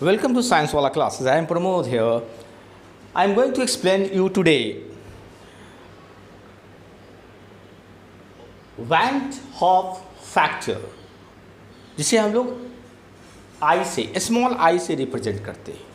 Welcome to Science Wala classes. I am Pramod here. I am going to explain you today Van 't Hoff factor, जिसे हम लोग आई से small I से represent करते हैं।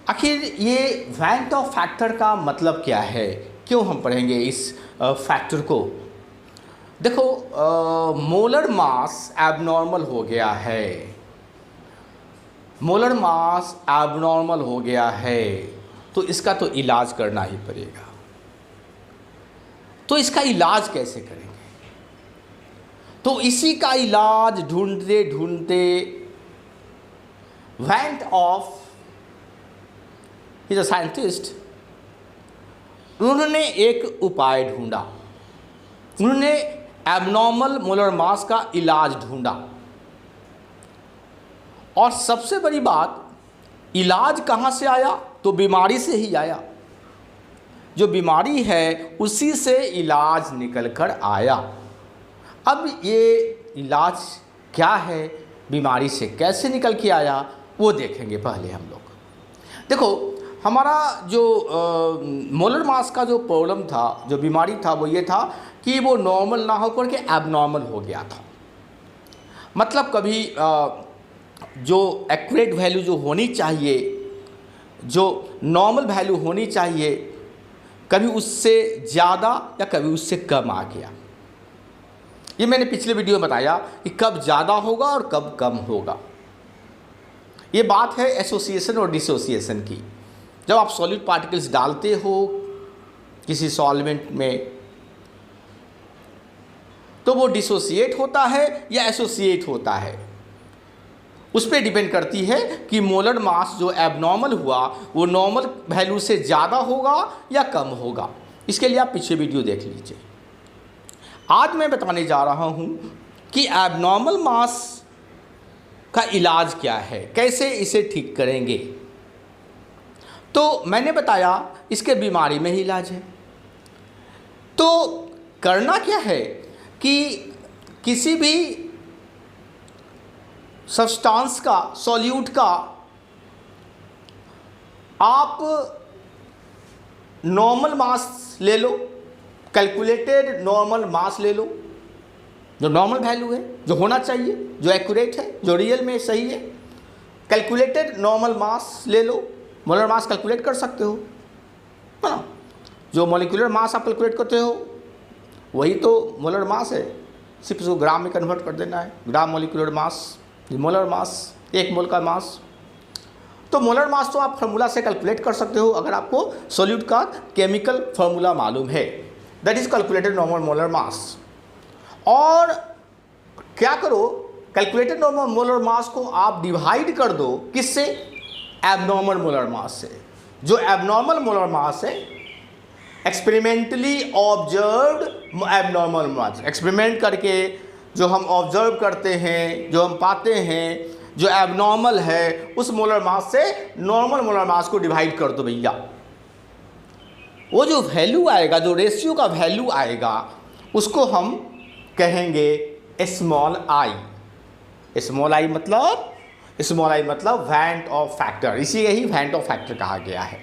आखिर ये वैन 't हॉफ फैक्टर का मतलब क्या है, क्यों हम पढ़ेंगे इस फैक्टर को। देखो, मोलर मास एबनॉर्मल हो गया है, मोलर मास एबनॉर्मल हो गया है, तो इसका तो इलाज करना ही पड़ेगा। तो इसका इलाज कैसे करेंगे? तो इसी का इलाज ढूंढते ढूंढते van 't Hoff is a scientist, उन्होंने एक उपाय ढूंढा। उन्होंने एबनॉर्मल मोलर मास का इलाज ढूंढा। और सबसे बड़ी बात, इलाज कहाँ से आया? तो बीमारी से ही आया। जो बीमारी है उसी से इलाज निकल कर आया। अब ये इलाज क्या है, बीमारी से कैसे निकल के आया, वो देखेंगे पहले हम लोग। देखो, हमारा जो मोलर मास का जो प्रॉब्लम था, जो बीमारी था, वो ये था कि वो नॉर्मल ना होकर के एबनॉर्मल हो गया था। मतलब कभी जो एक्यूरेट वैल्यू जो होनी चाहिए, जो नॉर्मल वैल्यू होनी चाहिए, कभी उससे ज़्यादा या कभी उससे कम आ गया। ये मैंने पिछले वीडियो में बताया कि कब ज़्यादा होगा और कब कम होगा। ये बात है एसोसिएशन और डिसोसिएशन की। जब आप सॉलिड पार्टिकल्स डालते हो किसी सॉल्वेंट में, तो वो डिसोसिएट होता है या एसोसिएट होता है, उस पर डिपेंड करती है कि मोलर मास जो एबनॉर्मल हुआ वो नॉर्मल वैल्यू से ज़्यादा होगा या कम होगा। इसके लिए आप पीछे वीडियो देख लीजिए। आज मैं बताने जा रहा हूँ कि एबनॉर्मल मास का इलाज क्या है, कैसे इसे ठीक करेंगे। तो मैंने बताया इसके बीमारी में ही इलाज है। तो करना क्या है कि किसी भी सब्सटेंस का, सॉल्यूट का आप नॉर्मल मास ले लो, कैलकुलेटेड नॉर्मल मास ले लो, जो नॉर्मल वैल्यू है, जो होना चाहिए, जो एक्यूरेट है, जो रियल में सही है। कैलकुलेटेड नॉर्मल मास ले लो। मोलर मास कैलकुलेट कर सकते हो, है ना? जो मॉलिक्यूलर मास आप कैलकुलेट करते हो वही तो मोलर मास है, सिर्फ उसको ग्राम में कन्वर्ट कर देना है। Gram molecular mass, molar mass, एक मोल का मास। तो मोलर मास तो आप फार्मूला से कैलकुलेट कर सकते हो अगर आपको सॉल्यूट का केमिकल फार्मूला मालूम है। That is calculated normal molar mass. और क्या करो, कैलकुलेटेड नॉर्मल मोलर मास को आप डिवाइड कर दो किससे? एबनॉर्मल मोलर मास से। जो एबनॉर्मल मोलर मास है, एक्सपेरिमेंटली ऑब्जर्व्ड एबनॉर्मल मास, एक्सपेरिमेंट करके जो हम ऑब्जर्व करते हैं, जो हम पाते हैं, जो एबनॉर्मल है, उस मोलर मास से नॉर्मल मोलर मास को डिवाइड कर दो भैया। वो जो वैल्यू आएगा, जो रेशियो का वैल्यू आएगा, उसको हम कहेंगे स्मॉल आई। स्मॉल आई मतलब वैन 't हॉफ फैक्टर। इसी यही वैन 't हॉफ फैक्टर कहा गया है।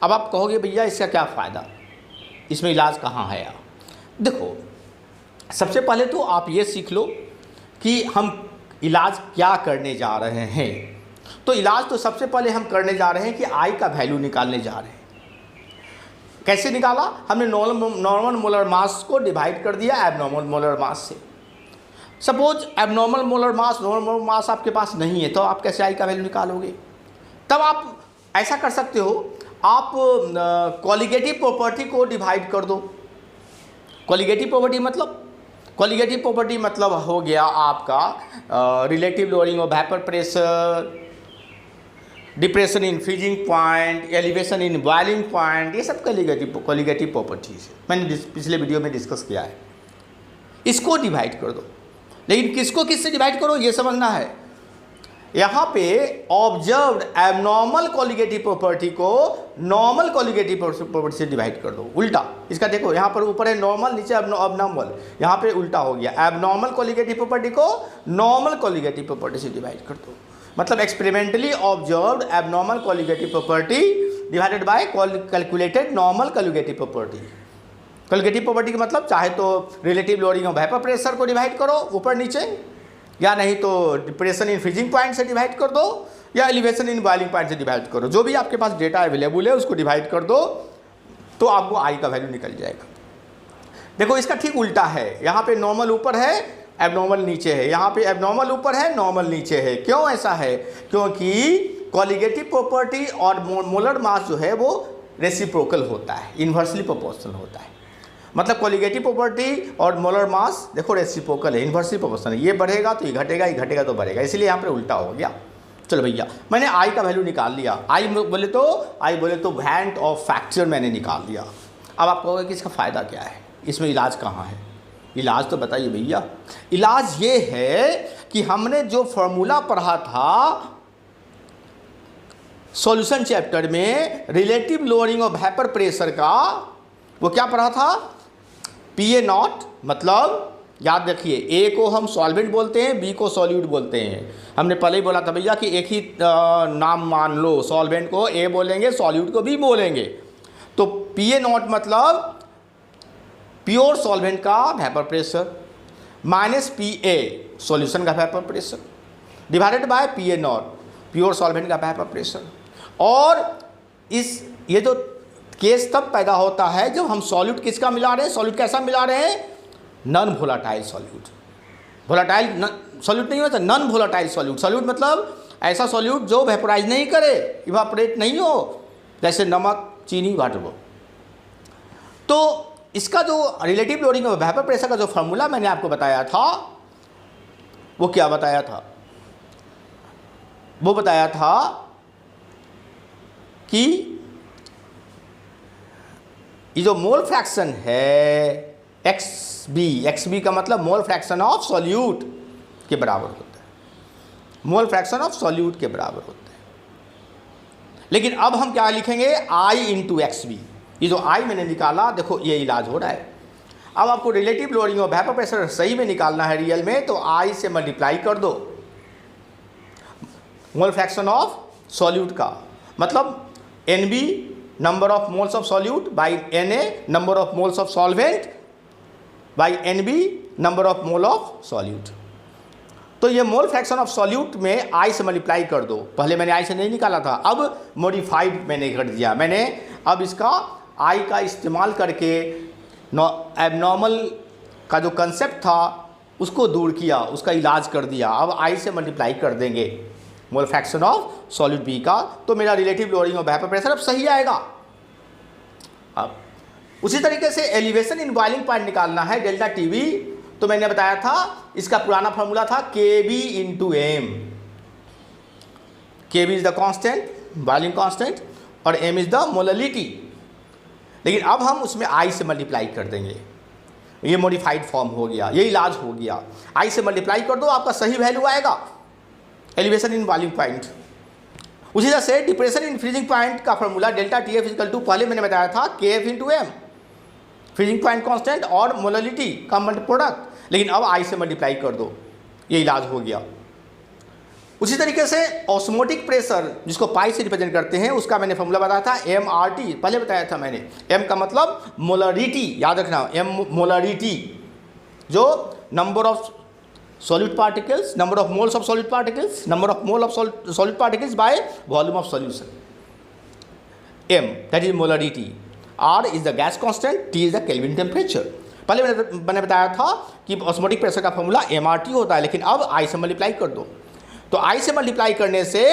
अब आप कहोगे भैया इसका क्या फ़ायदा, इसमें इलाज कहाँ है? देखो, सबसे पहले तो आप ये सीख लो कि हम इलाज क्या करने जा रहे हैं। तो इलाज तो सबसे पहले हम करने जा रहे हैं कि आई का वैल्यू निकालने जा रहे हैं। कैसे निकाला? हमने नॉर्मल मोलर मास को डिवाइड कर दिया एबनॉर्मल मोलर मास से। Suppose abnormal molar mass, normal mass आपके पास नहीं है, तो आप कैसे आई का वैल्यू निकालोगे? तब आप ऐसा कर सकते हो, आप कॉलिगेटिव प्रॉपर्टी को डिवाइड कर दो। कॉलिगेटिव प्रॉपर्टी मतलब हो गया आपका relative lowering of vapour pressure, depression in freezing point, elevation in boiling point, ये सब कॉलिगेटिव प्रॉपर्टीज है। मैंने पिछले वीडियो में डिस्कस किया है। इसको डिवाइड कर दो। लेकिन किसको किससे डिवाइड करो ये समझना है। यहाँ पे ऑब्जर्व्ड एबनॉर्मल कॉलिगेटिव प्रॉपर्टी को नॉर्मल कॉलिगेटिव प्रॉपर्टी से डिवाइड कर दो। उल्टा इसका देखो, यहाँ पर ऊपर है नॉर्मल, नीचे एबनॉर्मल, यहाँ पे उल्टा हो गया। एबनॉर्मल कॉलिगेटिव प्रॉपर्टी को नॉर्मल कॉलिगेटिव प्रॉपर्टी से डिवाइड कर दो। मतलब experimentally observed abnormal colligative property divided by calculated normal colligative property. Colligative property का मतलब चाहे तो relative loading of vapour pressure को डिवाइड करो ऊपर नीचे, या नहीं तो डिप्रेशन इन फ्रीजिंग पॉइंट से डिवाइड कर दो, या एलिवेशन इन बॉइलिंग पॉइंट से डिवाइड करो। जो भी आपके पास डेटा अवेलेबल है उसको डिवाइड कर दो तो आपको आई का वैल्यू निकल जाएगा। देखो इसका ठीक उल्टा है, यहाँ पे नॉर्मल ऊपर है एबनॉर्मल नीचे है, यहाँ पे एबनॉर्मल ऊपर है नॉर्मल नीचे है। क्यों ऐसा है? क्योंकि कोलिगेटिव प्रॉपर्टी और मोलर मास जो है वो रेसिप्रोकल होता है, इन्वर्सली प्रोपोर्शनल होता है। मतलब कोलिगेटिव प्रॉपर्टी और मोलर मास देखो रेसिप्रोकल है, इन्वर्सली प्रोपोर्शनल है। ये बढ़ेगा तो ये घटेगा तो बढ़ेगा, इसलिए यहाँ पे उल्टा हो गया। चलो भैया मैंने आई का वैल्यू निकाल लिया, आई बोले तो वैल्यू ऑफ फ्रैक्चर मैंने निकाल दिया। अब आप कहोगे कि इसका फ़ायदा क्या है, इसमें इलाज कहाँ है? इलाज तो बताइए भैया। इलाज ये है कि हमने जो फॉर्मूला पढ़ा था सॉल्यूशन चैप्टर में relative lowering of vapour pressure का, वो क्या पढ़ा था? PA0, मतलब याद रखिए ए को हम सॉल्वेंट बोलते हैं, बी को सॉल्यूट बोलते हैं। हमने पहले ही बोला था भैया कि एक ही नाम मान लो, सॉल्वेंट को ए बोलेंगे सॉल्यूट को बी बोलेंगे। तो PA0 मतलब प्योर सॉल्वेंट का vapour pressure minus PA solution का vapour pressure divided by PA0 pure solvent का वेपर प्रेशर। और ये जो केस तब पैदा होता है जब हम सॉल्यूट किसका मिला रहे हैं, सॉल्यूट कैसा मिला रहे हैं? Non volatile solute. Volatile solute नहीं होता, नॉन वोलाटाइल सॉल्यूट। सॉल्यूट मतलब ऐसा सॉल्यूट जो वेपोराइज नहीं करे, इवापोरेट नहीं हो, जैसे नमक, चीनी, वाटर। तो इसका जो relative loading of vapour pressure का जो फॉर्मूला मैंने आपको बताया था वो क्या बताया था? वो बताया था कि ये जो मोल फ्रैक्शन है XB का मतलब मोल फ्रैक्शन ऑफ सॉल्यूट के बराबर होता है, मोल फ्रैक्शन ऑफ सॉल्यूट के बराबर होता है। लेकिन अब हम क्या लिखेंगे? I into XB। ये जो I मैंने निकाला, देखो ये इलाज हो रहा है। अब आपको relative lowering of vapour pressure सही में निकालना है रियल में, तो I से मल्टीप्लाई कर दो मोल फ्रैक्शन ऑफ सॉल्यूट का, मतलब NB number of moles of solute by Na number of moles of solvent by NB number of mole of solute. तो ये मोल फ्रैक्शन ऑफ सॉल्यूट में I से multiply कर दो। पहले मैंने I से नहीं निकाला था, अब मॉडिफाइड मैंने कर दिया। मैंने अब इसका I का इस्तेमाल करके एबनॉर्मल का जो कंसेप्ट था उसको दूर किया, उसका इलाज कर दिया। अब I से मल्टीप्लाई कर देंगे mole fraction of solute B का, तो मेरा relative lowering of vapour pressure अब सही आएगा। अब उसी तरीके से एलिवेशन इन बॉइलिंग पॉइंट निकालना है डेल्टा TB, तो मैंने बताया था इसका पुराना फार्मूला था KB into M। KB is the constant, boiling constant, और M इज द मोललिटी। लेकिन अब हम उसमें I से मल्टीप्लाई कर देंगे, ये मॉडिफाइड फॉर्म हो गया, ये इलाज हो गया। I से मल्टीप्लाई कर दो, आपका सही वैल्यू आएगा एलिवेशन इन बॉइलिंग पॉइंट। उसी तरह से डिप्रेशन इन फ्रीजिंग पॉइंट का formula delta TF equal to, पहले मैंने बताया था KF into M, freezing point constant और मोललिटी का प्रोडक्ट। लेकिन अब I से मल्टीप्लाई कर दो, ये इलाज हो गया। उसी तरीके से ऑस्मोटिक प्रेशर जिसको पाई से रिप्रेजेंट करते हैं, उसका मैंने फॉर्मूला बताया था MRT, पहले बताया था मैंने। M का मतलब मोलरिटी, याद रखना, M मोलरिटी, जो number of solute particles, number of moles of solid particles, number of mole of solid particles by volume of solution. M, that is molarity. R is the gas constant, T is the Kelvin temperature. पहले मैंने बताया था कि osmotic pressure का formula MRT होता है, लेकिन अब I से मल्टीप्लाई कर दो। तो I से मल्टीप्लाई करने से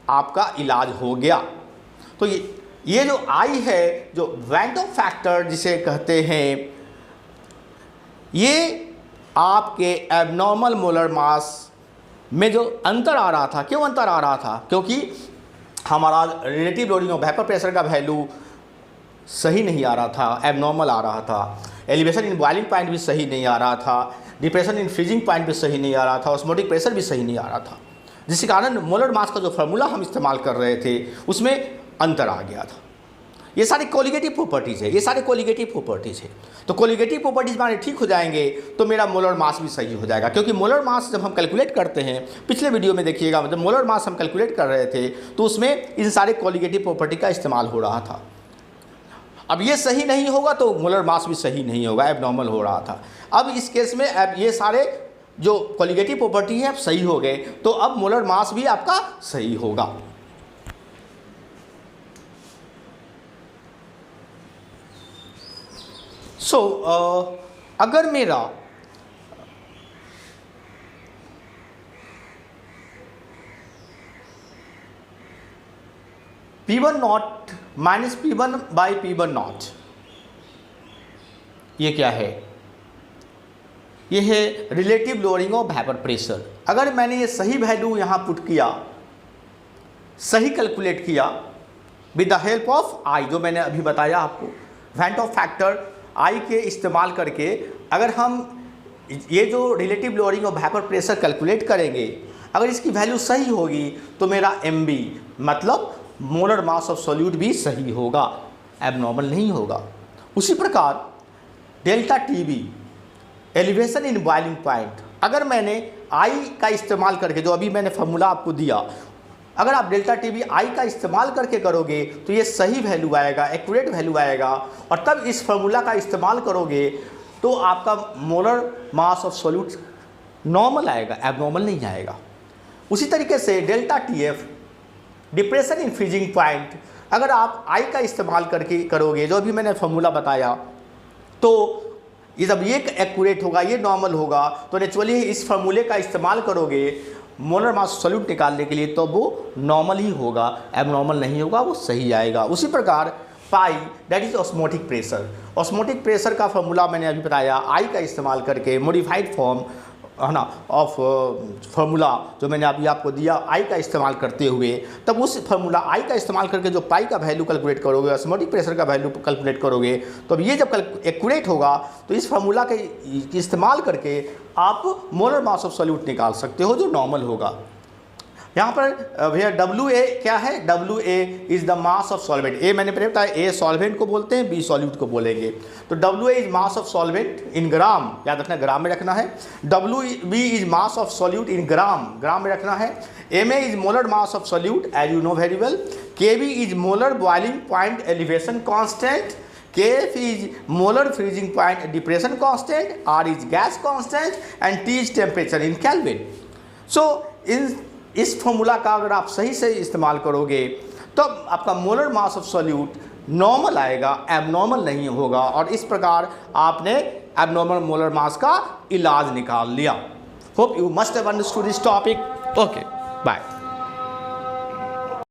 आपका इलाज हो गया। तो ये जो I है, जो वैन ऑफ फैक्टर जिसे कहते हैं, ये आपके एबनॉर्मल मोलर मास में जो अंतर आ रहा था, क्यों अंतर आ रहा था? क्योंकि हमारा relative loading of vapour pressure का वैल्यू सही नहीं आ रहा था, एबनॉर्मल आ रहा था। एलिवेशन इन बॉइलिंग पॉइंट भी सही नहीं आ रहा था, डिप्रेशन इन फ्रीजिंग पॉइंट भी सही नहीं आ रहा था, ऑस्मोटिक प्रेशर भी सही नहीं आ रहा था, जिसके कारण मोलर मास का जो फार्मूला हम इस्तेमाल कर रहे थे उसमें अंतर आ गया था। ये सारी कोलिगेटिव प्रॉपर्टीज़ है, ये सारे कोलिगेटिव प्रॉपर्टीज़ है। तो कोलिगेटिव प्रॉपर्टीज़ हमारे ठीक हो जाएंगे तो मेरा मोलर मास भी सही हो जाएगा, क्योंकि मोलर मास जब हम कैलकुलेट करते हैं, पिछले वीडियो में देखिएगा, मतलब मोलर मास हम कैलकुलेट कर रहे थे तो उसमें इन सारे कोलिगेटिव प्रॉपर्टी का इस्तेमाल हो रहा था। अब ये सही नहीं होगा तो मोलर मास भी सही नहीं होगा, एबनॉर्मल हो रहा था। अब इस केस में अब ये सारे जो कोलिगेटिव प्रॉपर्टी है अब सही हो गए, तो अब मोलर मास भी आपका सही होगा। अगर मेरा P1 not minus P1 by P1 not, ये क्या है? ये है relative lowering of vapour pressure. अगर मैंने ये सही वैल्यू यहाँ पुट किया, सही कैलकुलेट किया विद द हेल्प ऑफ आई, जो मैंने अभी बताया आपको, वेंट ऑफ फैक्टर आई के इस्तेमाल करके अगर हम ये जो relative lowering of vapour pressure calculate करेंगे, अगर इसकी वैल्यू सही होगी तो मेरा MB मतलब मोलर मास ऑफ सॉल्यूट भी सही होगा, एबनॉर्मल नहीं होगा। उसी प्रकार delta TB elevation in boiling point, अगर मैंने I का इस्तेमाल करके, जो अभी मैंने फार्मूला आपको दिया, अगर आप डेल्टा TB I का इस्तेमाल करके करोगे तो ये सही वैल्यू आएगा, एक्यूरेट वैल्यू आएगा, और तब इस फार्मूला का इस्तेमाल करोगे तो आपका molar mass of solute normal आएगा, एबनॉर्मल नहीं आएगा। उसी तरीके से delta TF depression in freezing point, अगर आप I का इस्तेमाल करके करोगे, जो अभी मैंने फार्मूला बताया, तो ये जब ये एक्यूरेट होगा, ये नॉर्मल होगा, तो नेचुरली इस फार्मूले का इस्तेमाल करोगे मोलर मास सॉल्यूट निकालने के लिए, तो वो नॉर्मल ही होगा, एबनॉर्मल नहीं होगा, वो सही आएगा। उसी प्रकार pi that is osmotic pressure, osmotic pressure का फार्मूला मैंने अभी बताया, आई का इस्तेमाल करके मॉडिफाइड फॉर्म है ना ऑफ फार्मूला जो मैंने अभी आपको दिया, आई का इस्तेमाल करते हुए, तब उस फार्मूला आई का इस्तेमाल करके जो पाई का वैल्यू कैलकुलेट करोगे, ऑस्मोटिक प्रेशर का वैल्यू कैलकुलेट करोगे, तो अब ये जब एक्यूरेट होगा तो इस फार्मूला के इस्तेमाल करके आप मोलर मास ऑफ सॉल्यूट निकाल सकते हो, जो नॉर्मल होगा। यहाँ पर भैया WA क्या है? WA is the mass of solvent. ए मैंने पहले बताया, A सॉल्वेंट को बोलते हैं, B सॉल्यूट को बोलेंगे। तो WA is mass of solvent in gram, याद रखना, ग्राम में रखना है। WB is mass of solute in gram, gram में रखना है। MA is molar mass of solute as you know very well. KB is molar boiling point elevation constant. KF is molar freezing point depression constant, R is gas constant and T is temperature in Kelvin. So इस formula का अगर आप सही से इस्तेमाल करोगे तो आपका molar mass of solute normal आएगा, एबनॉर्मल नहीं होगा, और इस प्रकार आपने एबनॉर्मल मोलर मास का इलाज निकाल लिया। Hope you must have understood this topic. Okay, bye.